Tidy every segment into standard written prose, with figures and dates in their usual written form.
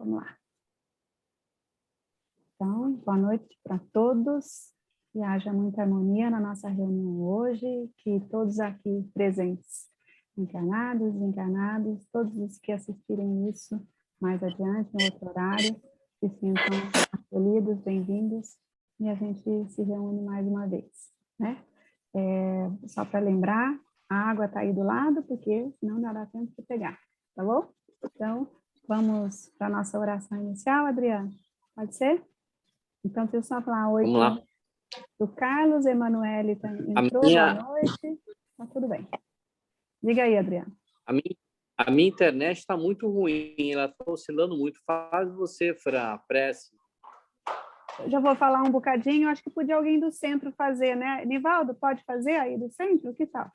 Vamos lá. Então, boa noite para todos. Que haja muita harmonia na nossa reunião hoje, que todos aqui presentes, encarnados, desencarnados, todos os que assistirem isso mais adiante, em outro horário, se sintam acolhidos, bem-vindos, e a gente se reúne mais uma vez, né? Só para lembrar, a água está aí do lado, porque senão não dá tempo de pegar, tá bom? Então, vamos para a nossa oração inicial, Adriana? Pode ser? Então, deixa eu só falar oi. Vamos lá. O Carlos Emanuele entrou, boa noite. Tá tudo bem. Diga aí, Adriana. A minha internet está muito ruim, ela está oscilando muito. Faz você, Fran, prece. Eu já vou falar um bocadinho, acho que podia alguém do centro fazer, né? Nivaldo, pode fazer aí do centro? Que tal?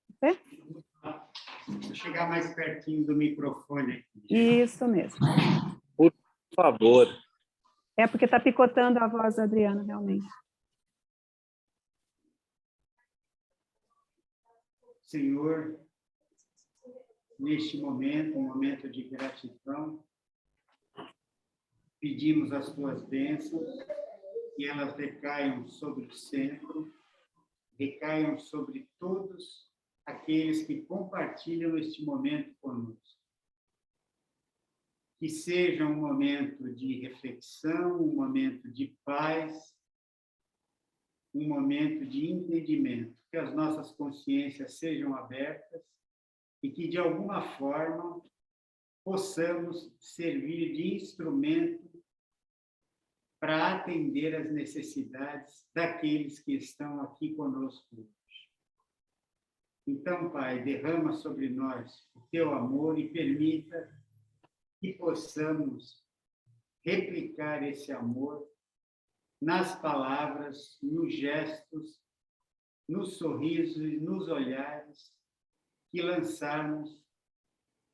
Você? Vou chegar mais pertinho do microfone. Isso mesmo. Por favor. É porque está picotando a voz da Adriana, realmente. Senhor, neste momento, um momento de gratidão, pedimos as tuas bênçãos, que elas recaiam sobre o centro, recaiam sobre todos aqueles que compartilham este momento conosco. Que seja um momento de reflexão, um momento de paz, um momento de entendimento, que as nossas consciências sejam abertas e que, de alguma forma, possamos servir de instrumento para atender às necessidades daqueles que estão aqui conosco hoje. Então, Pai, derrama sobre nós o teu amor e permita que possamos replicar esse amor nas palavras, nos gestos, nos sorrisos e nos olhares que lançarmos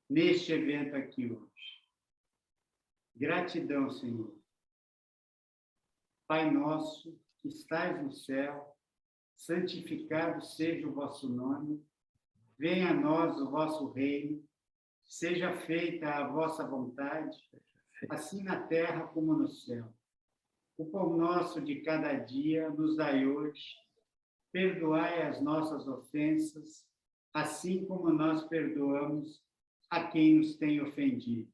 neste evento aqui hoje. Gratidão, Senhor. Pai nosso, que estais no céu, santificado seja o vosso nome, venha a nós o vosso reino, seja feita a vossa vontade, assim na terra como no céu. O pão nosso de cada dia nos dai hoje, perdoai as nossas ofensas, assim como nós perdoamos a quem nos tem ofendido.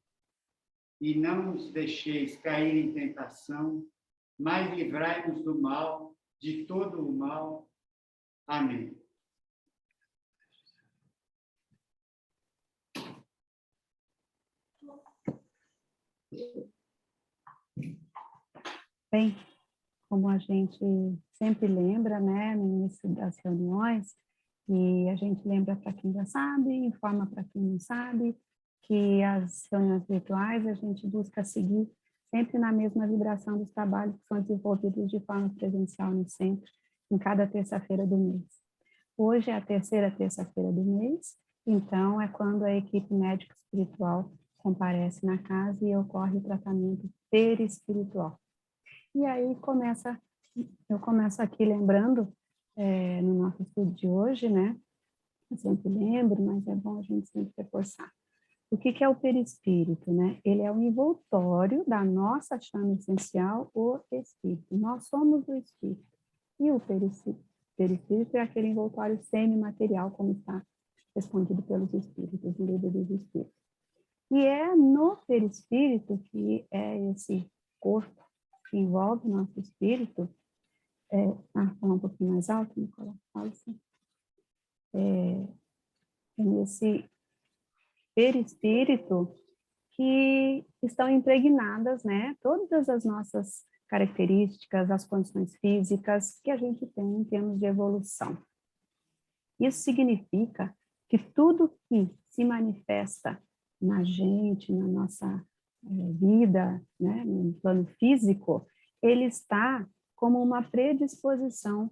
E não nos deixeis cair em tentação, mas livrai-nos do mal, de todo o mal. Amém. Bem, como a gente sempre lembra, né, no início das reuniões, e a gente lembra para quem já sabe, informa para quem não sabe, que as reuniões virtuais a gente busca seguir sempre na mesma vibração dos trabalhos que são desenvolvidos de forma presencial no centro, em cada terça-feira do mês. Hoje é a terceira terça-feira do mês, então é quando a equipe médica espiritual comparece na casa e ocorre o tratamento perispiritual. E aí eu começo aqui lembrando, no nosso estudo de hoje, né? Eu sempre lembro, mas é bom a gente sempre reforçar. O que é o perispírito, né? Ele é o envoltório da nossa chama essencial, o espírito. Nós somos o espírito. E o perispírito é aquele envoltório semimaterial, como está respondido pelos espíritos, no livro dos espíritos. E é no perispírito que é esse corpo que envolve o nosso espírito. Falar um pouquinho mais alto, Nicolau, fala assim. Nesse perispírito que estão impregnadas, né, todas as nossas características, as condições físicas que a gente tem em termos de evolução. Isso significa que tudo que se manifesta na gente, na nossa vida, né, no plano físico, ele está como uma predisposição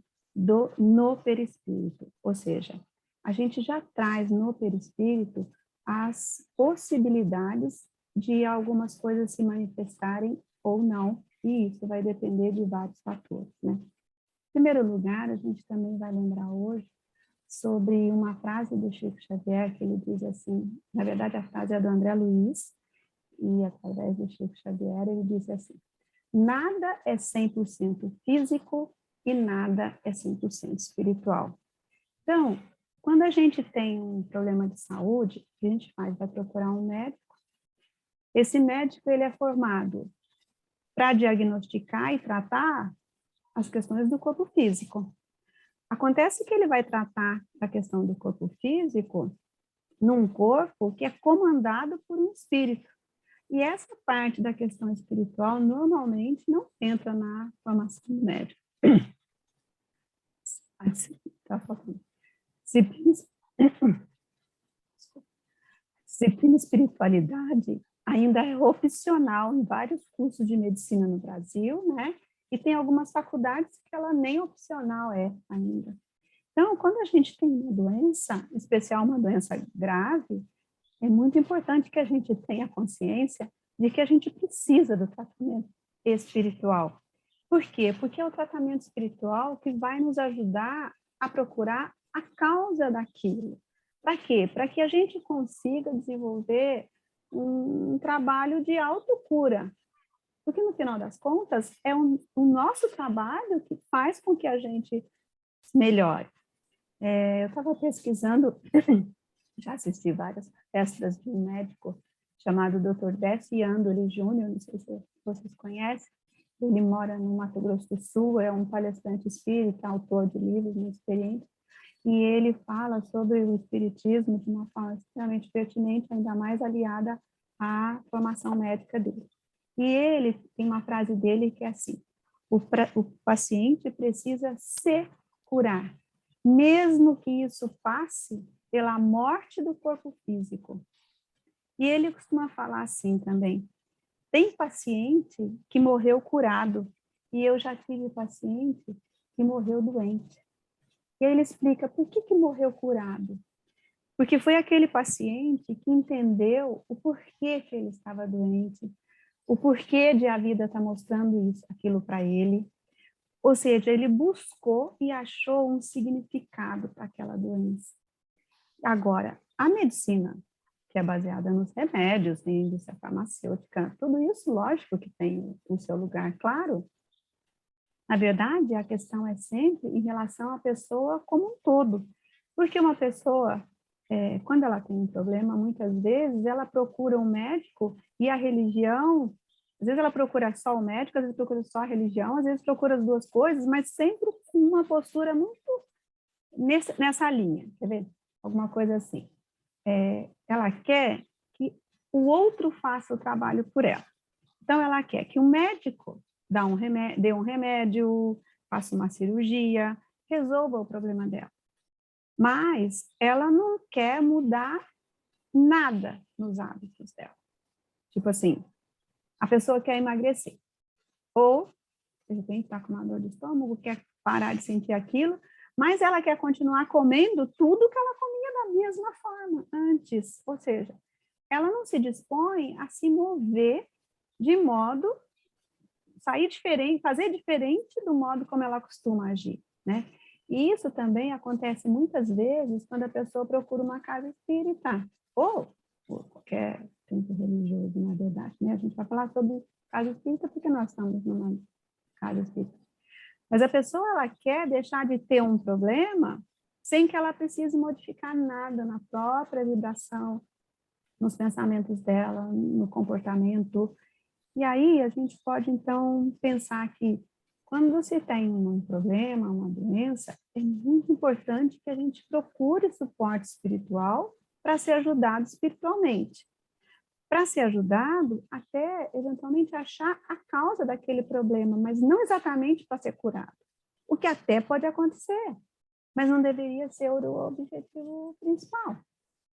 no perispírito, ou seja, a gente já traz no perispírito as possibilidades de algumas coisas se manifestarem ou não, e isso vai depender de vários fatores, né? Em primeiro lugar, a gente também vai lembrar hoje sobre uma frase do Chico Xavier, que ele diz assim, na verdade a frase é do André Luiz, e através do Chico Xavier, ele disse assim: nada é 100% físico e nada é 100% espiritual. Então, quando a gente tem um problema de saúde, o que a gente faz? Vai procurar um médico. Esse médico, ele é formado para diagnosticar e tratar as questões do corpo físico. Acontece que ele vai tratar a questão do corpo físico num corpo que é comandado por um espírito. E essa parte da questão espiritual normalmente não entra na formação do médico. Tá faltando. Disciplina espiritualidade ainda é opcional em vários cursos de medicina no Brasil, né? E tem algumas faculdades que ela nem opcional é ainda. Então, quando a gente tem uma doença, em especial uma doença grave, é muito importante que a gente tenha consciência de que a gente precisa do tratamento espiritual. Por quê? Porque é o tratamento espiritual que vai nos ajudar a procurar a causa daquilo. Para quê? Para que a gente consiga desenvolver um trabalho de autocura. Porque, no final das contas, é o nosso trabalho que faz com que a gente melhore. Eu estava pesquisando, já assisti várias palestras de um médico chamado Dr. Décio Andoli Júnior, não sei se vocês conhecem. Ele mora no Mato Grosso do Sul, é um palestrante espírita, autor de livros muito experiente, e ele fala sobre o espiritismo de uma forma extremamente pertinente, ainda mais aliada à formação médica dele. E ele tem uma frase dele que é assim: o paciente precisa se curar, mesmo que isso passe pela morte do corpo físico. E ele costuma falar assim também: tem paciente que morreu curado, e eu já tive paciente que morreu doente. E aí ele explica por que morreu curado. Porque foi aquele paciente que entendeu o porquê que ele estava doente, o porquê de a vida estar mostrando isso, aquilo para ele. Ou seja, ele buscou e achou um significado para aquela doença. Agora, a medicina, que é baseada nos remédios, em indústria farmacêutica, tudo isso, lógico que tem o seu lugar, claro. Na verdade, a questão é sempre em relação à pessoa como um todo. Porque uma pessoa, quando ela tem um problema, muitas vezes ela procura um médico e a religião, às vezes ela procura só o médico, às vezes procura só a religião, às vezes procura as duas coisas, mas sempre com uma postura muito nessa linha, quer ver? Alguma coisa assim. Ela quer que o outro faça o trabalho por ela. Então, ela quer que o médico dê um remédio, faça uma cirurgia, resolva o problema dela. Mas ela não quer mudar nada nos hábitos dela. Tipo assim, a pessoa quer emagrecer. Ou, de repente, está com uma dor de estômago, quer parar de sentir aquilo, mas ela quer continuar comendo tudo que ela comia da mesma forma antes. Ou seja, ela não se dispõe a se mover de modo, sair diferente, fazer diferente do modo como ela costuma agir, né? E isso também acontece muitas vezes quando a pessoa procura uma casa espírita, ou qualquer centro religioso, na verdade, né? A gente vai falar sobre casa espírita porque nós estamos numa casa espírita. Mas a pessoa, ela quer deixar de ter um problema sem que ela precise modificar nada na própria vibração, nos pensamentos dela, no comportamento. E aí a gente pode, então, pensar que quando você tem um problema, uma doença, é muito importante que a gente procure suporte espiritual para ser ajudado espiritualmente. Para ser ajudado, até eventualmente achar a causa daquele problema, mas não exatamente para ser curado. O que até pode acontecer, mas não deveria ser o objetivo principal.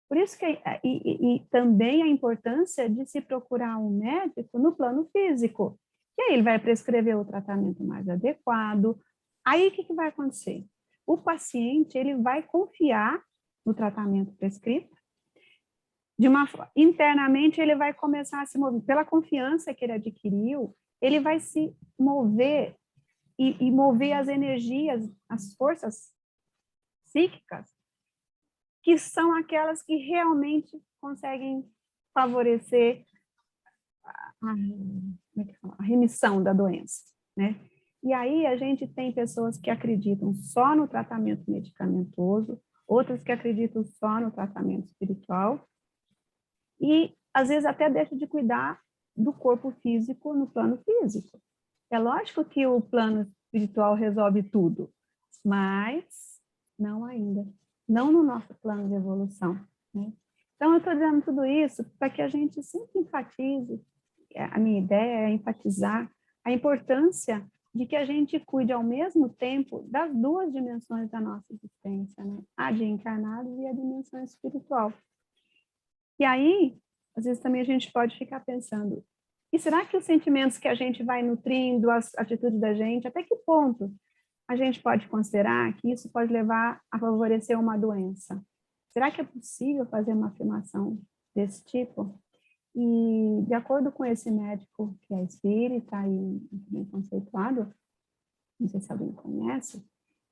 Por isso que e também a importância de se procurar um médico no plano físico. E aí ele vai prescrever o tratamento mais adequado. Aí o que vai acontecer? O paciente, ele vai confiar no tratamento prescrito. Internamente ele vai começar a se mover pela confiança que ele adquiriu, ele vai se mover e mover as energias, as forças psíquicas, que são aquelas que realmente conseguem favorecer como é que fala? A remissão da doença, né? E aí a gente tem pessoas que acreditam só no tratamento medicamentoso, outras que acreditam só no tratamento espiritual, e às vezes até deixa de cuidar do corpo físico no plano físico. É lógico que o plano espiritual resolve tudo, mas não ainda, não no nosso plano de evolução, né? Então, eu estou dizendo tudo isso para que a gente sempre enfatize, a minha ideia é enfatizar a importância de que a gente cuide ao mesmo tempo das duas dimensões da nossa existência, né? A de encarnados e a dimensão espiritual. E aí, às vezes também a gente pode ficar pensando, e será que os sentimentos que a gente vai nutrindo, as atitudes da gente, até que ponto a gente pode considerar que isso pode levar a favorecer uma doença? Será que é possível fazer uma afirmação desse tipo? E, de acordo com esse médico que é espírita e bem conceituado, não sei se alguém conhece,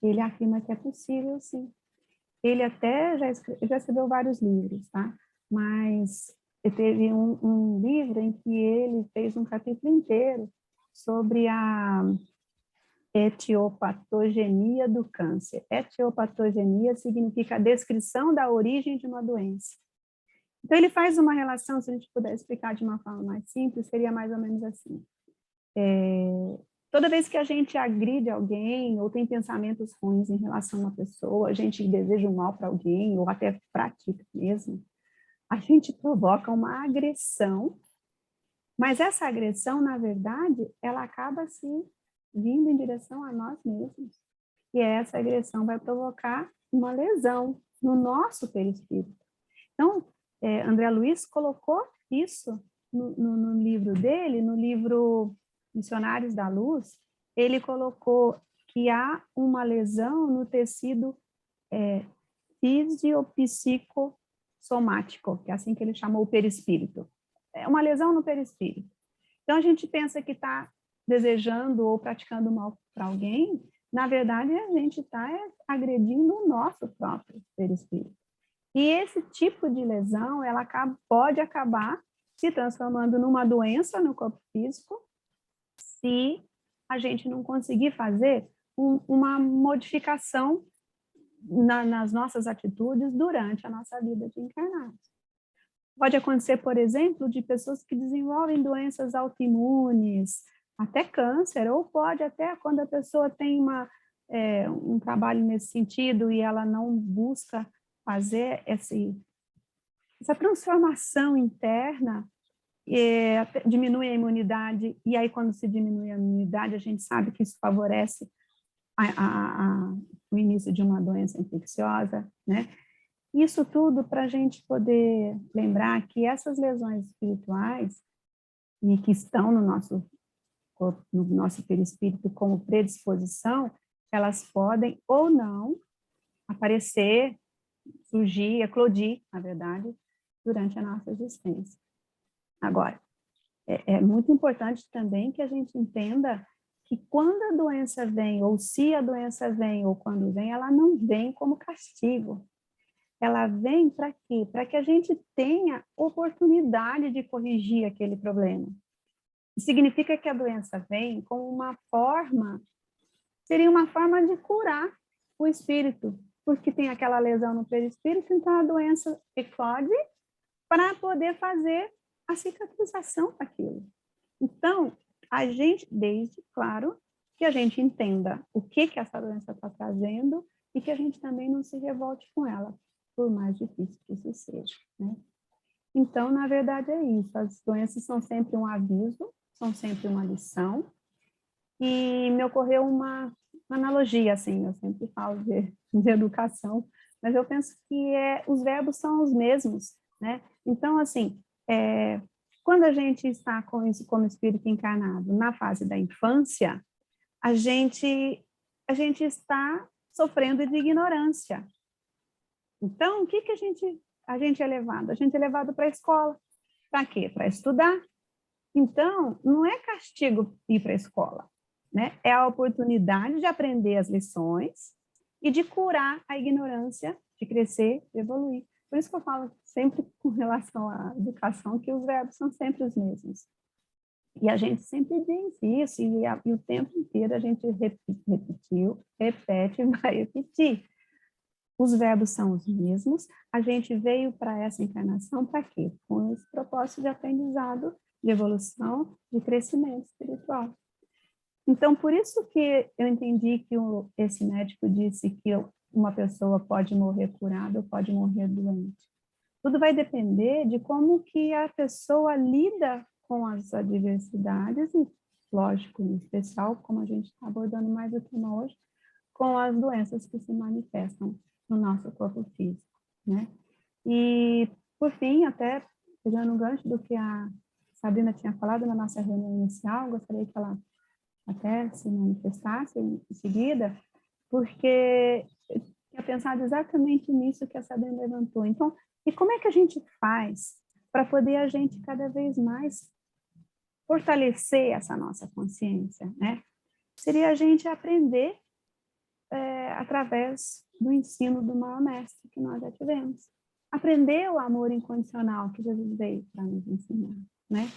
ele afirma que é possível, sim. Ele até já escreveu vários livros, tá? Mas teve um livro em que ele fez um capítulo inteiro sobre a etiopatogenia do câncer. Etiopatogenia significa a descrição da origem de uma doença. Então, ele faz uma relação, se a gente puder explicar de uma forma mais simples, seria mais ou menos assim. Toda vez que a gente agride alguém ou tem pensamentos ruins em relação a uma pessoa, a gente deseja o mal para alguém ou até pratica mesmo, a gente provoca uma agressão, mas essa agressão, na verdade, ela acaba se vindo em direção a nós mesmos. E essa agressão vai provocar uma lesão no nosso perispírito. Então, André Luiz colocou isso no livro dele, no livro Missionários da Luz, ele colocou que há uma lesão no tecido fisiopsicossomático, que é assim que ele chamou o perispírito. É uma lesão no perispírito. Então, a gente pensa que está desejando ou praticando mal para alguém, na verdade, a gente está agredindo o nosso próprio perispírito. E esse tipo de lesão, ela pode acabar se transformando numa doença no corpo físico, se a gente não conseguir fazer uma modificação nas nossas atitudes durante a nossa vida de encarnados. Pode acontecer, por exemplo, de pessoas que desenvolvem doenças autoimunes, até câncer, ou pode até quando a pessoa tem um trabalho nesse sentido e ela não busca fazer essa transformação interna, diminui a imunidade, e aí quando se diminui a imunidade, a gente sabe que isso favorece o início de uma doença infecciosa, né? Isso tudo para a gente poder lembrar que essas lesões espirituais, e que estão no nosso corpo, no nosso perispírito como predisposição, elas podem ou não aparecer, surgir, eclodir, na verdade, durante a nossa existência. Agora, é muito importante também que a gente entenda que quando a doença vem, ou se a doença vem, ou quando vem, ela não vem como castigo. Ela vem para quê? Para que a gente tenha oportunidade de corrigir aquele problema. Significa que a doença vem como uma forma, seria uma forma de curar o espírito, porque tem aquela lesão no perispírito, então a doença eclode para poder fazer a cicatrização daquilo. Então, a gente, desde, claro, que a gente entenda o que essa doença está trazendo e que a gente também não se revolte com ela, por mais difícil que isso seja, né? Então, na verdade, é isso. As doenças são sempre um aviso, são sempre uma lição. E me ocorreu uma analogia, assim, eu sempre falo de educação, mas eu penso que os verbos são os mesmos, né? Então, assim, quando a gente está com isso como espírito encarnado na fase da infância, a gente está sofrendo de ignorância. Então, o que a gente é levado? A gente é levado para a escola. Para quê? Para estudar. Então, não é castigo ir para a escola, né? É a oportunidade de aprender as lições e de curar a ignorância, de crescer, de evoluir. Por isso que eu falo sempre com relação à educação que os verbos são sempre os mesmos. E a gente sempre diz isso, e o tempo inteiro a gente repetiu, repete e vai repetir. Os verbos são os mesmos, a gente veio para essa encarnação para quê? Com esse propósito de aprendizado, de evolução, de crescimento espiritual. Então, por isso que eu entendi que esse médico disse que uma pessoa pode morrer curada ou pode morrer doente. Tudo vai depender de como que a pessoa lida com as adversidades, e, lógico, em especial, como a gente está abordando mais o tema hoje, com as doenças que se manifestam no nosso corpo físico, né? E, por fim, até pegando o gancho do que a Sabrina tinha falado na nossa reunião inicial, gostaria que ela até se manifestasse em seguida, porque eu tinha pensado exatamente nisso que a Sabrina levantou. Então, e como é que a gente faz para poder a gente cada vez mais fortalecer essa nossa consciência, né? Seria a gente aprender através do ensino do maior mestre que nós já tivemos. Aprender o amor incondicional que Jesus veio para nos ensinar, né?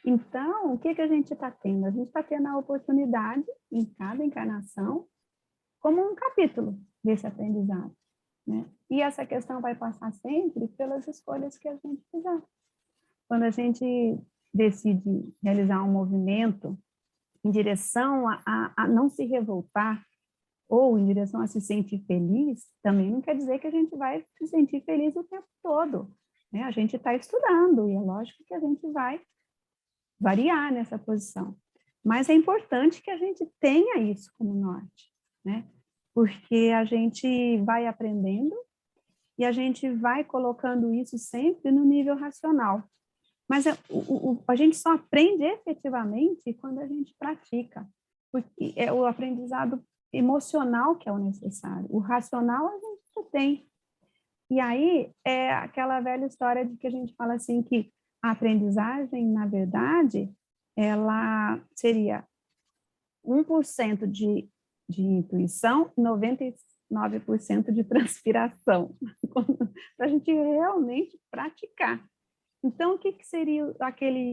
Então, o que a gente está tendo? A gente está tendo a oportunidade, em cada encarnação, como um capítulo desse aprendizado, né? E essa questão vai passar sempre pelas escolhas que a gente fizer. Quando a gente decide realizar um movimento em direção a não se revoltar, ou em direção a se sentir feliz, também não quer dizer que a gente vai se sentir feliz o tempo todo, né? A gente está estudando, e é lógico que a gente vai variar nessa posição. Mas é importante que a gente tenha isso como norte, né? Porque a gente vai aprendendo e a gente vai colocando isso sempre no nível racional. Mas a gente só aprende efetivamente quando a gente pratica, porque é o aprendizado emocional que é o necessário. O racional a gente já tem. E aí é aquela velha história de que a gente fala assim que a aprendizagem, na verdade, ela seria 1% de intuição e 99% de transpiração, para a gente realmente praticar. Então, o que seria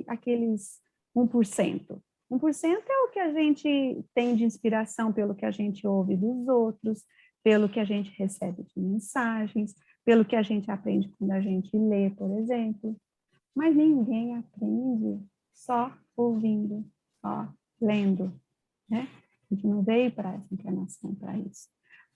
aqueles 1%? 1% é o que a gente tem de inspiração pelo que a gente ouve dos outros, pelo que a gente recebe de mensagens, pelo que a gente aprende quando a gente lê, por exemplo. Mas ninguém aprende só ouvindo, só lendo, né? A gente não veio para essa encarnação para isso.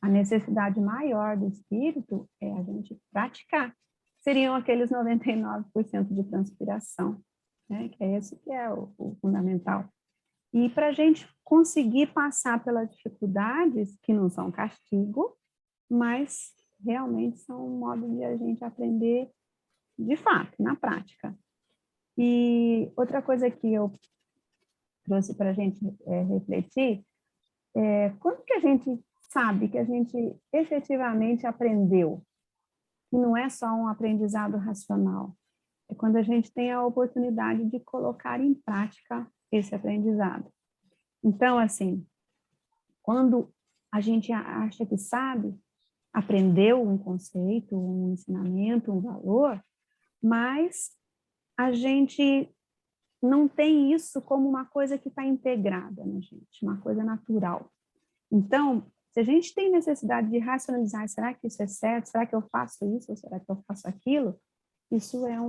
A necessidade maior do espírito é a gente praticar. Seriam aqueles 99% de transpiração, né? Que é esse que é o fundamental. E para a gente conseguir passar pelas dificuldades, que não são castigo, mas realmente são um modo de a gente aprender de fato, na prática. E outra coisa que eu trouxe para a gente refletir é quando que a gente sabe que a gente efetivamente aprendeu, que não é só um aprendizado racional, é quando a gente tem a oportunidade de colocar em prática esse aprendizado. Então, assim, quando a gente acha que sabe, aprendeu um conceito, um ensinamento, um valor, mas a gente não tem isso como uma coisa que está integrada na gente, uma coisa natural. Então, se a gente tem necessidade de racionalizar, será que isso é certo? Será que eu faço isso? Ou será que eu faço aquilo? Isso é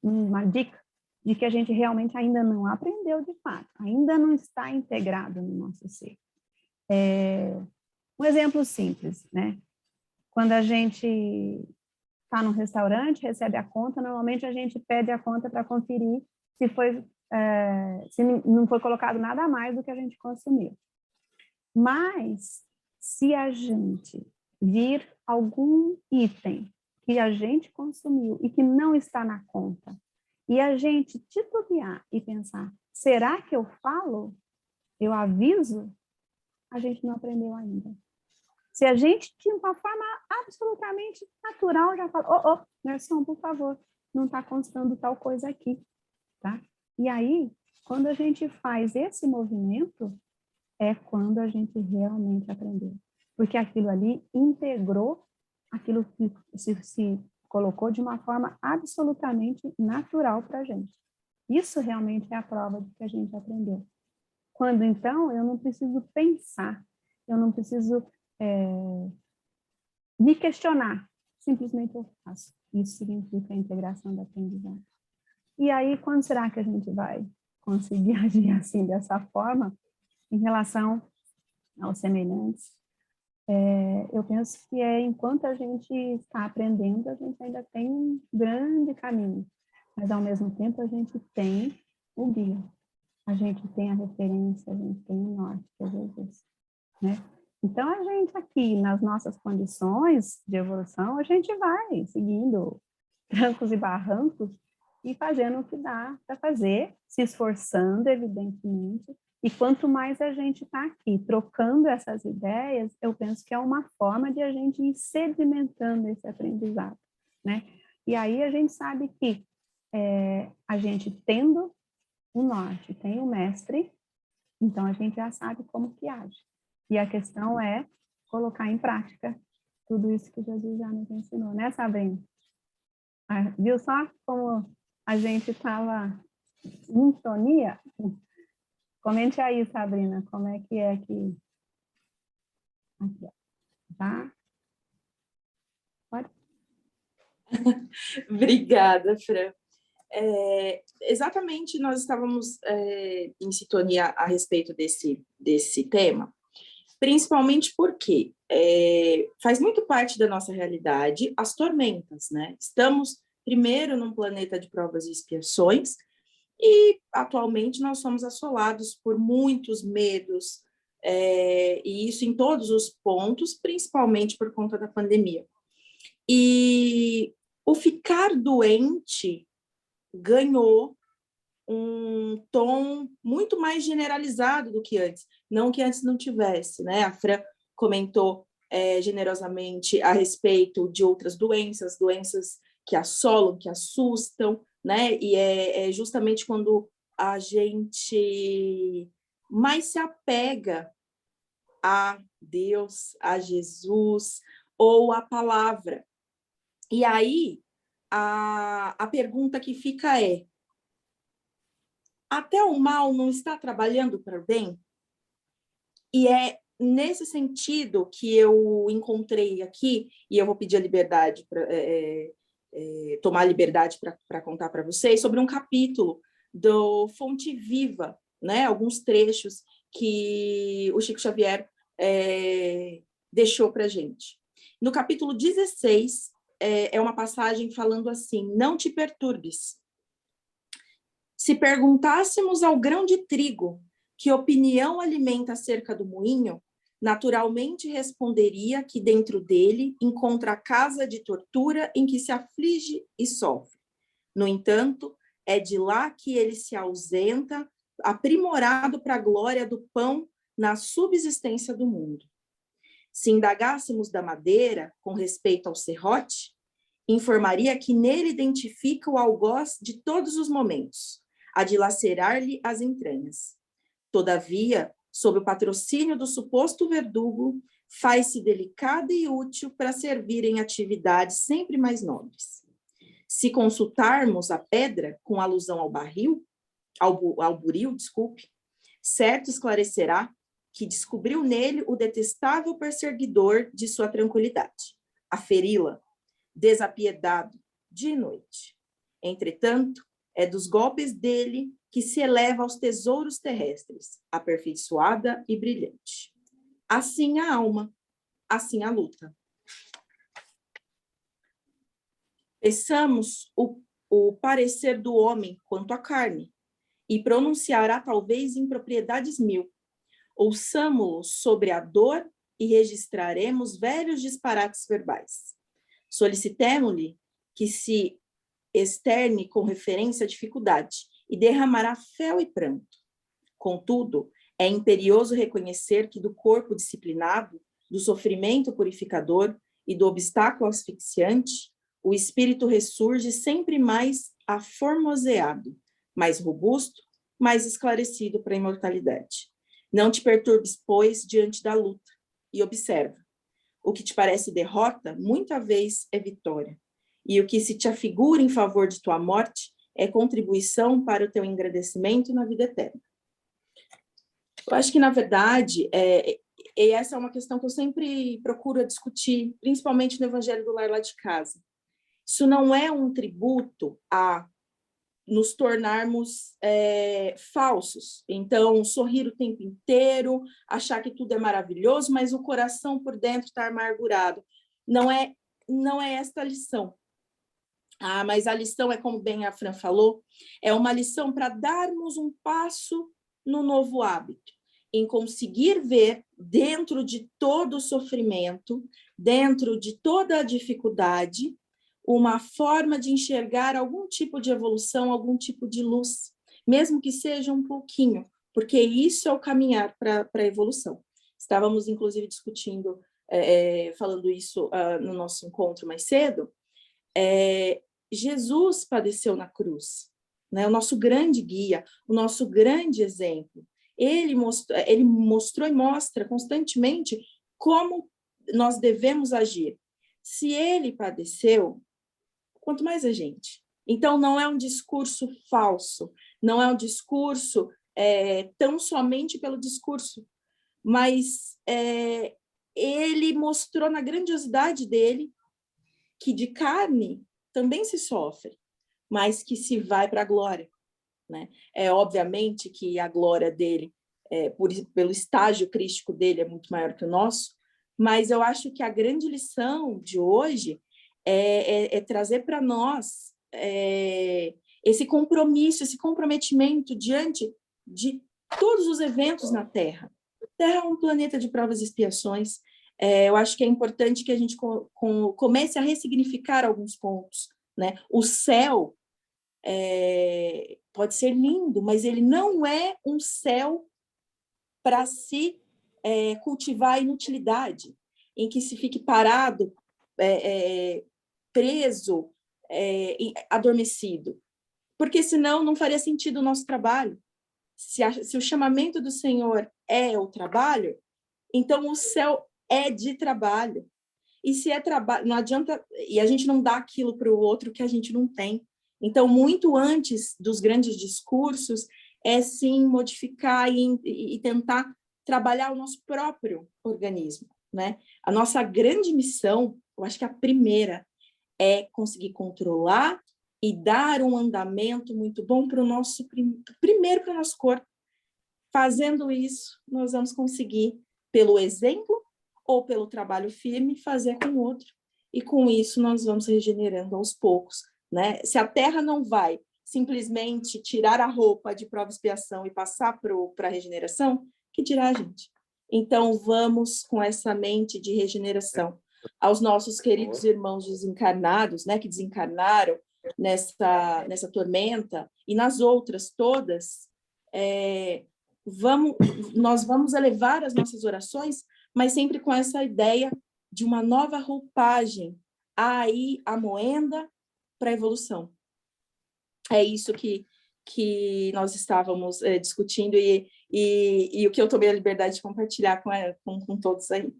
uma dica de que a gente realmente ainda não aprendeu de fato, ainda não está integrado no nosso ser. Um exemplo simples, né? Quando a gente está num restaurante, recebe a conta, normalmente a gente pede a conta para conferir se não foi colocado nada a mais do que a gente consumiu. Mas, se a gente vir algum item que a gente consumiu e que não está na conta, e a gente titubear e pensar, será que eu falo? Eu aviso? A gente não aprendeu ainda. Se a gente, de uma forma absolutamente natural, já fala, garçom, por favor, não está constando tal coisa aqui, tá? E aí, quando a gente faz esse movimento, é quando a gente realmente aprendeu. Porque aquilo ali integrou aquilo que se colocou de uma forma absolutamente natural para a gente. Isso realmente é a prova de que a gente aprendeu. Quando, então, eu não preciso pensar, eu não preciso me questionar, simplesmente eu faço. Isso significa a integração da aprendizagem. E aí, quando será que a gente vai conseguir agir assim, dessa forma, em relação aos semelhantes? Eu penso que enquanto a gente está aprendendo, a gente ainda tem um grande caminho, mas ao mesmo tempo a gente tem o guia, a gente tem a referência, a gente tem o norte, que é Jesus, né? Então a gente aqui, nas nossas condições de evolução, a gente vai seguindo trancos e barrancos e fazendo o que dá para fazer, se esforçando, evidentemente. E quanto mais a gente está aqui trocando essas ideias, eu penso que é uma forma de a gente ir sedimentando esse aprendizado, né? E aí a gente sabe que a gente tendo o norte, tem o mestre, então a gente já sabe como que age. E a questão é colocar em prática tudo isso que Jesus já nos ensinou, né, Sabrina? Viu só como a gente estava em sintonia? Comente aí, Sabrina, como é que aqui, ó. Tá? Pode? Obrigada, Fran. Exatamente, nós estávamos em sintonia a respeito desse tema, principalmente porque faz muito parte da nossa realidade as tormentas, né? Estamos, primeiro, num planeta de provas e expiações, e atualmente nós somos assolados por muitos medos, e isso em todos os pontos, principalmente por conta da pandemia. E o ficar doente ganhou um tom muito mais generalizado do que antes. Não que antes não tivesse, né? A Fran comentou generosamente a respeito de outras doenças que assolam, que assustam, né? E é justamente quando a gente mais se apega a Deus, a Jesus ou a palavra. E aí, a pergunta que fica é: até o mal não está trabalhando para o bem? E é nesse sentido que eu encontrei aqui, e eu vou pedir a liberdade, tomar a liberdade para contar para vocês, sobre um capítulo do Fonte Viva, né? Alguns trechos que o Chico Xavier deixou para a gente. No capítulo 16, é uma passagem falando assim: não te perturbes. Se perguntássemos ao grão de trigo que opinião alimenta acerca do moinho, naturalmente responderia que dentro dele encontra a casa de tortura em que se aflige e sofre. No entanto, é de lá que ele se ausenta, aprimorado para a glória do pão na subsistência do mundo. Se indagássemos da madeira com respeito ao serrote, informaria que nele identifica o algoz de todos os momentos, a dilacerar-lhe as entranhas. Todavia, sob o patrocínio do suposto verdugo, faz-se delicada e útil para servir em atividades sempre mais nobres. Se consultarmos a pedra com alusão ao buril, certo esclarecerá que descobriu nele o detestável perseguidor de sua tranquilidade, a ferila, desapiedado, de noite. Entretanto, é dos golpes dele que se eleva aos tesouros terrestres, aperfeiçoada e brilhante. Assim a alma, assim a luta. Peçamos o parecer do homem quanto à carne, e pronunciará talvez impropriedades 1000. Ouçamo-lo sobre a dor e registraremos velhos disparates verbais. Solicitemo-lhe que se externe com referência à dificuldade e derramará fel e pranto. Contudo, é imperioso reconhecer que do corpo disciplinado, do sofrimento purificador e do obstáculo asfixiante, o espírito ressurge sempre mais aformoseado, mais robusto, mais esclarecido para a imortalidade. Não te perturbes, pois, diante da luta, e observa. O que te parece derrota, muita vez é vitória. E o que se te afigura em favor de tua morte, é contribuição para o teu engrandecimento na vida eterna. Eu acho que, na verdade, e essa é uma questão que eu sempre procuro discutir, principalmente no Evangelho do Lar lá de casa. Isso não é um tributo a nos tornarmos falsos. Então, sorrir o tempo inteiro, achar que tudo é maravilhoso, mas o coração por dentro está amargurado. Não é esta a lição. Mas a lição é, como bem a Fran falou, é uma lição para darmos um passo no novo hábito, em conseguir ver dentro de todo o sofrimento, dentro de toda a dificuldade, uma forma de enxergar algum tipo de evolução, algum tipo de luz, mesmo que seja um pouquinho, porque isso é o caminhar para a evolução. Estávamos, inclusive, discutindo, falando isso no nosso encontro mais cedo. Jesus padeceu na cruz, né? O nosso grande guia, o nosso grande exemplo. Ele mostrou e mostra constantemente como nós devemos agir. Se ele padeceu, quanto mais a gente. Então, não é um discurso falso, não é um discurso tão somente pelo discurso, mas ele mostrou na grandiosidade dele que de carne também se sofre, mas que se vai para a glória, né? Obviamente que a glória dele, pelo estágio crístico dele, é muito maior que o nosso, mas eu acho que a grande lição de hoje é trazer para nós esse compromisso, esse comprometimento diante de todos os eventos na Terra. A Terra é um planeta de provas e expiações. Eu acho que é importante que a gente comece a ressignificar alguns pontos, né? O céu pode ser lindo, mas ele não é um céu para se cultivar a inutilidade, em que se fique parado, preso, adormecido. Porque senão não faria sentido o nosso trabalho. Se o chamamento do Senhor é o trabalho, então o céu é de trabalho. E se é trabalho, não adianta, e a gente não dá aquilo para o outro que a gente não tem. Então, muito antes dos grandes discursos, sim modificar e tentar trabalhar o nosso próprio organismo, né? A nossa grande missão, eu acho que a primeira, é conseguir controlar e dar um andamento muito bom para o nosso, primeiro para o nosso corpo. Fazendo isso, nós vamos conseguir, pelo exemplo ou pelo trabalho firme, fazer com o outro. E com isso nós vamos regenerando aos poucos, né? Se a Terra não vai simplesmente tirar a roupa de prova e expiação e passar para a regeneração, que dirá a gente? Então vamos com essa mente de regeneração. Aos nossos queridos irmãos desencarnados, né, que desencarnaram nessa tormenta e nas outras todas, nós vamos elevar as nossas orações, mas sempre com essa ideia de uma nova roupagem, aí a moenda para a evolução. É isso que nós estávamos discutindo e o que eu tomei a liberdade de compartilhar com todos aí.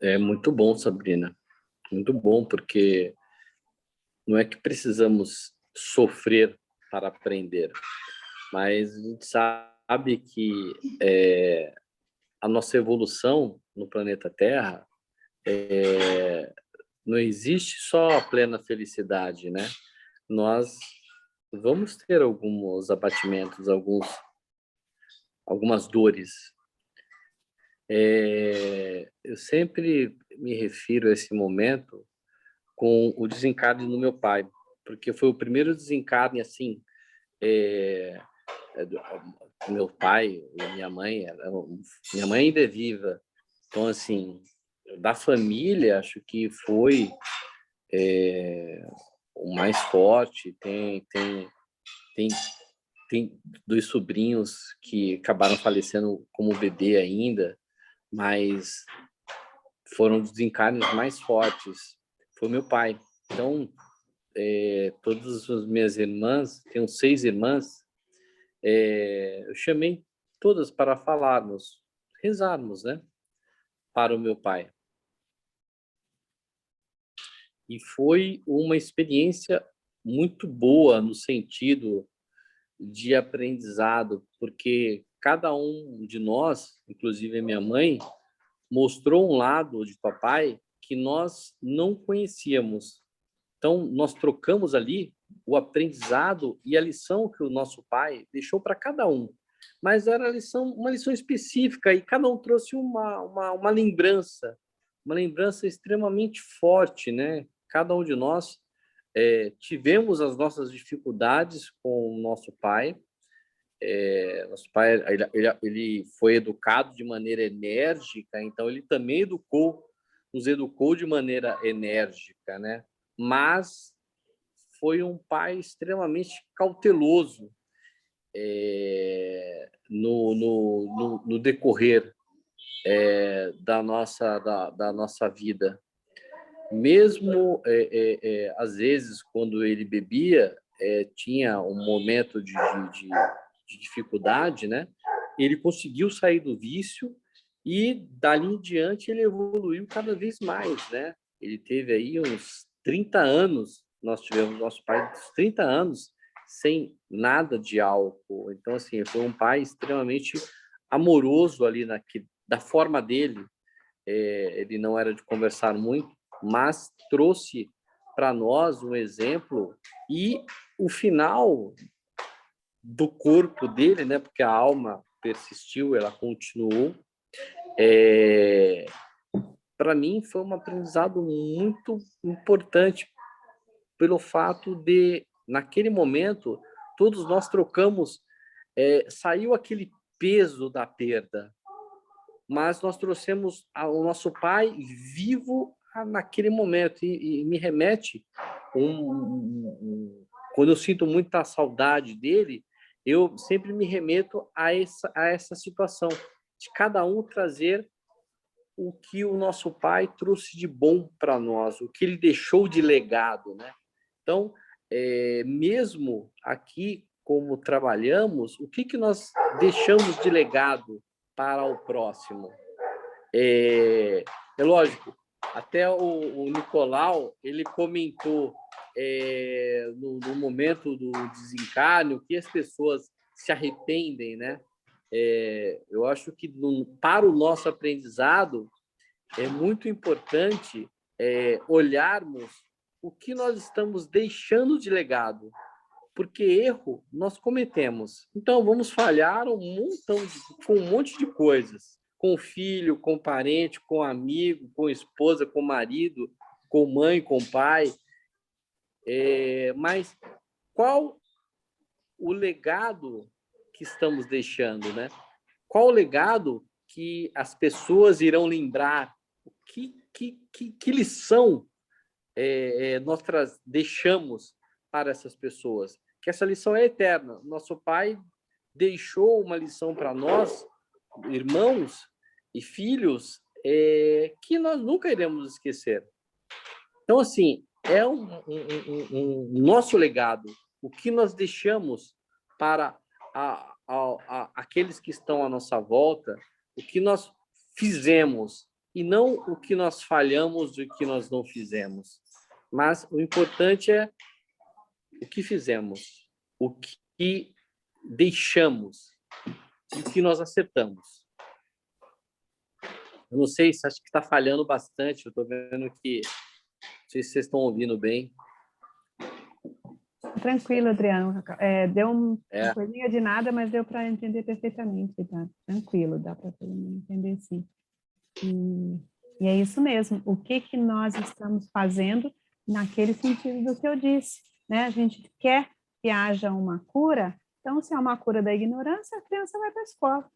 É muito bom, Sabrina. Muito bom, porque não é que precisamos sofrer para aprender, mas a gente sabe que a nossa evolução no planeta Terra não existe só a plena felicidade, né? Nós vamos ter alguns abatimentos, algumas dores. Eu sempre me refiro a esse momento com o desencarne do meu pai, porque foi o primeiro desencarne assim, meu pai e minha mãe ainda é viva, então assim, da família acho que foi o mais forte. Tem dois sobrinhos que acabaram falecendo como bebê ainda, mas foram os desencarnes mais fortes. Foi meu pai. Então, todas as minhas irmãs, tenho 6 irmãs, eu chamei todas para falarmos, rezarmos, né, para o meu pai. E foi uma experiência muito boa no sentido de aprendizado, porque cada um de nós, inclusive a minha mãe, mostrou um lado de papai que nós não conhecíamos. Então, nós trocamos ali o aprendizado e a lição que o nosso pai deixou para cada um. Mas era uma lição específica, e cada um trouxe uma lembrança extremamente forte, né? Cada um de nós tivemos as nossas dificuldades com o nosso pai. Nosso pai ele foi educado de maneira enérgica, então ele também nos educou de maneira enérgica, né? Mas foi um pai extremamente cauteloso no decorrer da nossa vida. Mesmo, às vezes, quando ele bebia, tinha um momento de dificuldade, né? Ele conseguiu sair do vício e, dali em diante, ele evoluiu cada vez mais, né? Ele teve aí uns 30 anos, nós tivemos nosso pai uns 30 anos sem nada de álcool. Então, assim, foi um pai extremamente amoroso ali da forma dele. Ele não era de conversar muito, mas trouxe para nós um exemplo, e o final do corpo dele, né? Porque a alma persistiu, ela continuou. Para mim foi um aprendizado muito importante pelo fato de, naquele momento, todos nós trocamos, saiu aquele peso da perda, mas nós trouxemos o nosso pai vivo naquele momento, e me remete quando eu sinto muita saudade dele, eu sempre me remeto a essa situação de cada um trazer o que o nosso pai trouxe de bom para nós, o que ele deixou de legado, né? Então, mesmo aqui, como trabalhamos, o que nós deixamos de legado para o próximo? É lógico, até o Nicolau, ele comentou no momento do desencarne que as pessoas se arrependem, né? Eu acho que para o nosso aprendizado é muito importante olharmos o que nós estamos deixando de legado, porque erro nós cometemos. Então, vamos falhar com um monte de coisas, com filho, com parente, com amigo, com esposa, com marido, com mãe, com pai. Mas qual o legado que estamos deixando, né? Qual o legado que as pessoas irão lembrar? Que lição nós deixamos para essas pessoas? Que essa lição é eterna. Nosso pai deixou uma lição para nós, irmãos e filhos, que nós nunca iremos esquecer. Então, assim, é um nosso legado. O que nós deixamos para aqueles que estão à nossa volta, o que nós fizemos, e não o que nós falhamos e o que nós não fizemos. Mas o importante é o que fizemos, o que deixamos e o que nós acertamos. Eu não sei se acho que está falhando bastante, eu estou vendo que não sei se vocês estão ouvindo bem. Tranquilo, Adriano. Deu uma coisinha de nada, mas deu para entender perfeitamente. Tá? Tranquilo, dá para todo mundo entender, sim. E é isso mesmo. O que nós estamos fazendo naquele sentido do que eu disse, né? A gente quer que haja uma cura, então, se é uma cura da ignorância, a criança vai para a escola.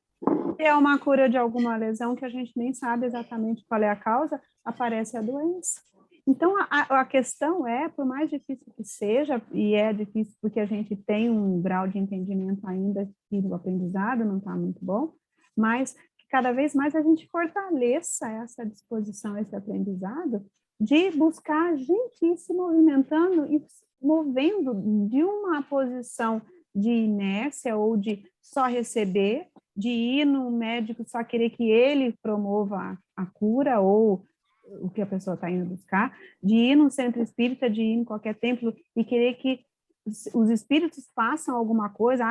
Se é uma cura de alguma lesão que a gente nem sabe exatamente qual é a causa, aparece a doença. Então, a questão é, por mais difícil que seja, e é difícil porque a gente tem um grau de entendimento ainda que o aprendizado não está muito bom, mas que cada vez mais a gente fortaleça essa disposição, esse aprendizado, de buscar a gente ir se movimentando e movendo de uma posição de inércia ou de só receber, de ir no médico só querer que ele promova a cura ou o que a pessoa está indo buscar, de ir no centro espírita, de ir em qualquer templo e querer que os espíritos façam alguma coisa.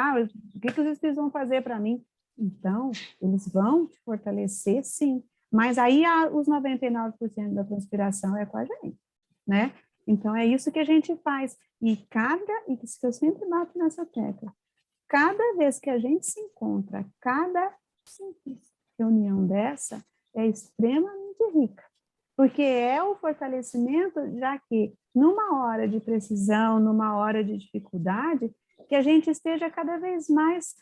O que os espíritos vão fazer para mim? Então, eles vão te fortalecer, sim. Mas aí os 99% da conspiração é com a gente, né? Então, é isso que a gente faz. E isso que eu sempre bato nessa tecla, cada vez que a gente se encontra, cada simples reunião dessa é extremamente rica, porque é o fortalecimento, já que numa hora de precisão, numa hora de dificuldade, que a gente esteja cada vez mais,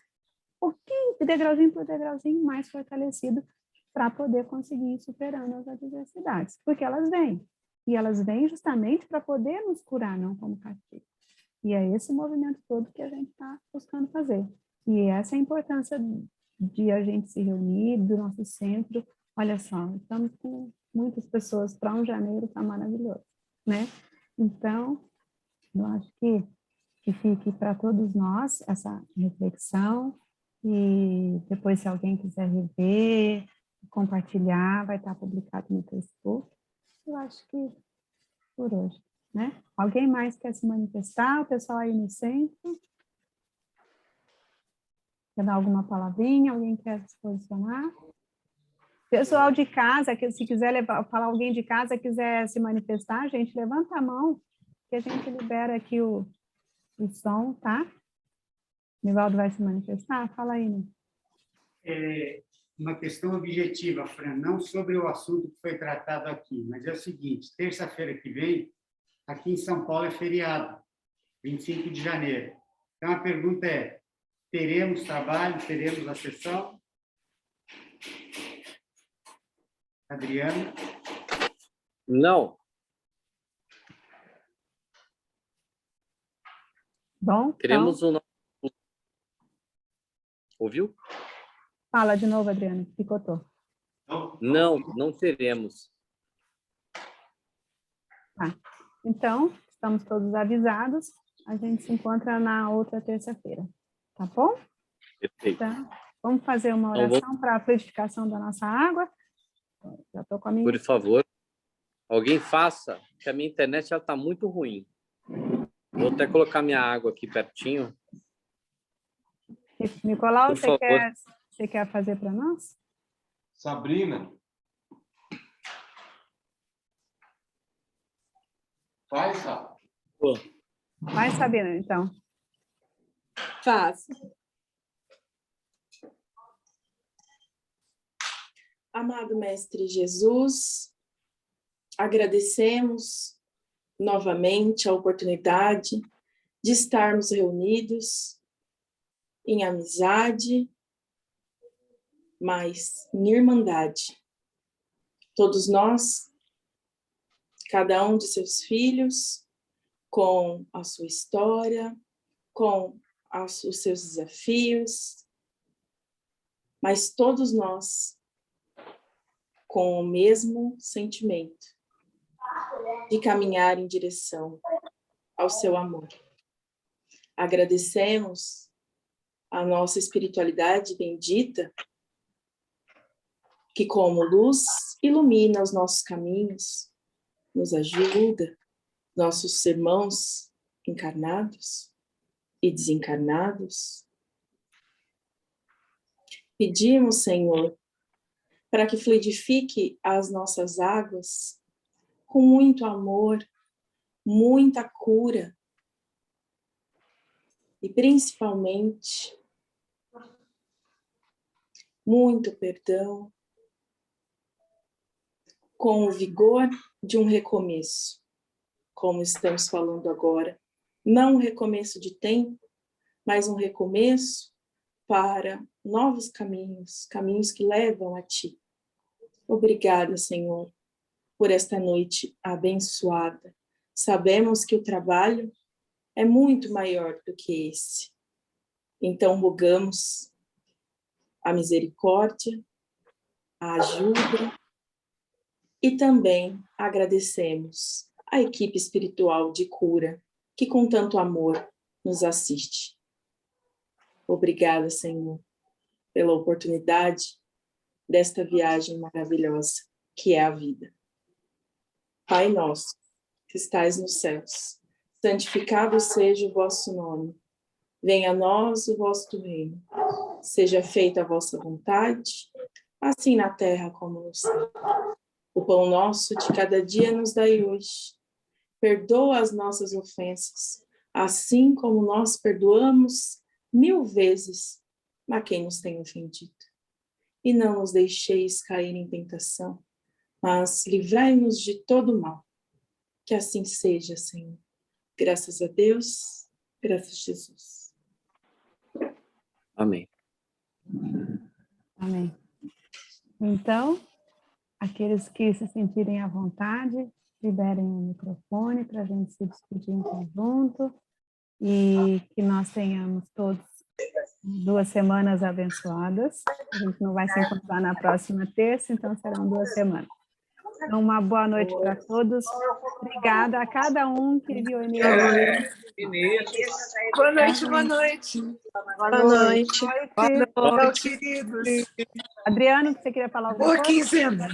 pouquinho, degrauzinho por degrauzinho, mais fortalecido para poder conseguir ir superando as adversidades, porque elas vêm, e elas vêm justamente para poder nos curar, não como castigo. E é esse movimento todo que a gente está buscando fazer. E essa é a importância de a gente se reunir, do nosso centro. Olha só, estamos com muitas pessoas para 1 de janeiro, está maravilhoso, né? Então, eu acho que fique para todos nós essa reflexão, e depois, se alguém quiser rever, compartilhar, vai estar publicado no Facebook. Eu acho que por hoje, né? Alguém mais quer se manifestar? O pessoal aí no centro? Quer dar alguma palavrinha? Alguém quer se posicionar? Pessoal de casa, que se quiser falar, alguém de casa quiser se manifestar, gente, levanta a mão, que a gente libera aqui o som, tá? Nivaldo vai se manifestar? Fala aí, né? Uma questão objetiva, Fran, não sobre o assunto que foi tratado aqui, mas é o seguinte, terça-feira que vem, aqui em São Paulo é feriado, 25 de janeiro. Então, a pergunta é, teremos trabalho, teremos a sessão? Adriana? Não. Bom, Teremos então, Ouviu? fala de novo, Adriana, picotou. Não teremos. Tá. Então, estamos todos avisados, a gente se encontra na outra terça-feira, tá bom? Perfeito. Então, vamos fazer uma Então, oração para a fluidificação da nossa água. Já estou com a minha... Por favor, alguém faça, que a minha internet está muito ruim. Vou até colocar minha água aqui pertinho. Nicolau, Por favor. você quer fazer para nós? Sabrina. Faz, Sá. Vai, Sabina, então. Faço. Amado Mestre Jesus, agradecemos novamente a oportunidade de estarmos reunidos em amizade, mas em irmandade. Todos nós, cada um de seus filhos, com a sua história, com os seus desafios, mas todos nós com o mesmo sentimento de caminhar em direção ao seu amor. Agradecemos a nossa espiritualidade bendita, que como luz ilumina os nossos caminhos, nos ajuda, nossos irmãos encarnados e desencarnados. Pedimos, Senhor, para que fluidifique as nossas águas com muito amor, muita cura e, principalmente, muito perdão, com o vigor de um recomeço, como estamos falando agora. Não um recomeço de tempo, mas um recomeço para novos caminhos, caminhos que levam a Ti. Obrigada, Senhor, por esta noite abençoada. Sabemos que o trabalho é muito maior do que esse. Então, rogamos a misericórdia, a ajuda e também agradecemos a equipe espiritual de cura que com tanto amor nos assiste. Obrigada, Senhor, pela oportunidade desta viagem maravilhosa que é a vida. Pai nosso, que estais nos céus, santificado seja o vosso nome. Venha a nós o vosso reino. Seja feita a vossa vontade, assim na terra como no céu. O pão nosso de cada dia nos dai hoje. Perdoa as nossas ofensas, assim como nós perdoamos 1000 vezes a quem nos tem ofendido. E não nos deixeis cair em tentação, mas livrai-nos de todo mal. Que assim seja, Senhor. Graças a Deus, graças a Jesus. Amém. Amém. Então, aqueles que se sentirem à vontade, liberem o microfone para a gente se despedir em conjunto e que nós tenhamos todos 2 semanas abençoadas. A gente não vai se encontrar na próxima terça, então serão 2 semanas. Então, uma boa noite para todos. Obrigada a cada um que viu a energia. Boa noite, boa noite. Boa noite. Boa noite, queridos. Adriano, você queria falar alguma Boa coisa? quinzena.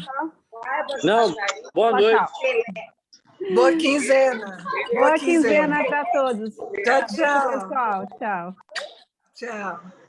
Não, boa Tchau, noite. tchau. Boa quinzena. Boa quinzena para todos. Tchau, tchau. Pessoal, tchau. Tchau.